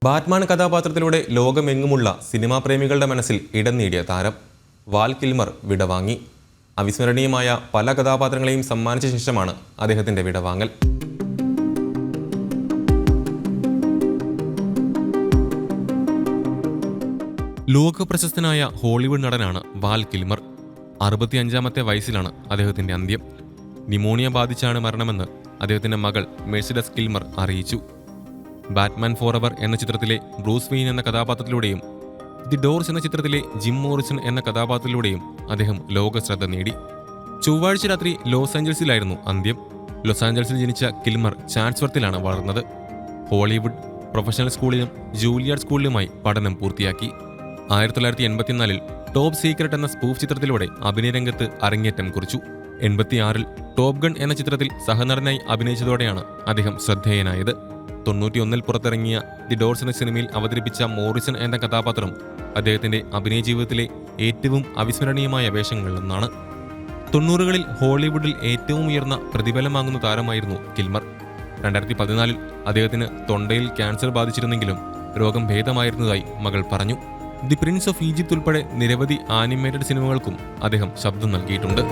Batman കഥാപാത്രത്തിലൂടെ ലോകമെങ്ങുമുള്ള cinema പ്രേമികളുടെ മനസ്സിൽ ഇടം നേടിയ താരം വാൽ കിൽമർ വിടവാങ്ങി. അവിസ്മരണീയമായ പല കഥാപാത്രങ്ങളെയും സമ്മാനിച്ച ശേഷമാണ് അദ്ദേഹത്തിൻ്റെ വിടവാങ്ങൽ. ലോകപ്രശസ്തനായ ഹോളിവുഡ് നടനാണ് വാൽ കിൽമർ. 65-ാമത്തെ വയസ്സിലാണ് അദ്ദേഹത്തിൻ്റെ അന്ത്യം. ന്യൂമോണിയ ബാധിച്ചാണ് മരണമെന്ന് അദ്ദേഹത്തിൻ്റെ മകൾ മെഴ്സിഡസ് കിൽമർ അറിയിച്ചു. ബാറ്റ്മാൻ ഫോറെവർ എന്ന ചിത്രത്തിലെ ബ്രൂസ് വെയ്ൻ എന്ന കഥാപാത്രത്തിലൂടെയും ദി ഡോർസ് എന്ന ചിത്രത്തിലെ ജിം മോറിസൺ എന്ന കഥാപാത്രത്തിലൂടെയും അദ്ദേഹം ലോകശ്രദ്ധ നേടി. ചൊവ്വാഴ്ച രാത്രി ലോസ് ആഞ്ചൽസിലായിരുന്നു അന്ത്യം. ലോസ് ആഞ്ചൽസിൽ ജനിച്ച കിൽമർ ചാൻസ്വർത്തിലാണ് വളർന്നത്. ഹോളിവുഡ് പ്രൊഫഷണൽ സ്കൂളിലും ജൂലിയാർഡ് സ്കൂളിലുമായി പഠനം പൂർത്തിയാക്കി. 1984-ൽ ടോപ്പ് സീക്രട്ട് എന്ന സ്പൂഫ് ചിത്രത്തിലൂടെ അഭിനയരംഗത്ത് അരങ്ങേറ്റം കുറിച്ചു. 86-ൽ ടോപ്പ് ഗൺ എന്ന ചിത്രത്തിൽ സഹനടനായി അഭിനയിച്ചതോടെയാണ് അദ്ദേഹം ശ്രദ്ധേയനായത്. 91-ൽ പുറത്തിറങ്ങിയ ദി ഡോർസ് എന്ന സിനിമയിൽ അവതരിപ്പിച്ച മോറിസൺ എന്ന കഥാപാത്രം അദ്ദേഹത്തിന്റെ അഭിനയ ജീവിതത്തിലെ ഏറ്റവും അവിസ്മരണീയമായ വേഷങ്ങളിലൊന്നാണ്. 90-കളിൽ ഹോളിവുഡിൽ ഏറ്റവും ഉയർന്ന പ്രതിഫലം വാങ്ങുന്ന താരമായിരുന്നു കിൽമർ. 2014-ൽ അദ്ദേഹത്തിന് തൊണ്ടയിൽ ക്യാൻസർ ബാധിച്ചിരുന്നെങ്കിലും രോഗം ഭേദമായിരുന്നതായി മകൾ പറഞ്ഞു. ദി പ്രിൻസ് ഓഫ് ഈജിപ്ത് ഉൾപ്പെടെ നിരവധി ആനിമേറ്റഡ് സിനിമകൾക്കും അദ്ദേഹം ശബ്ദം നൽകിയിട്ടുണ്ട്.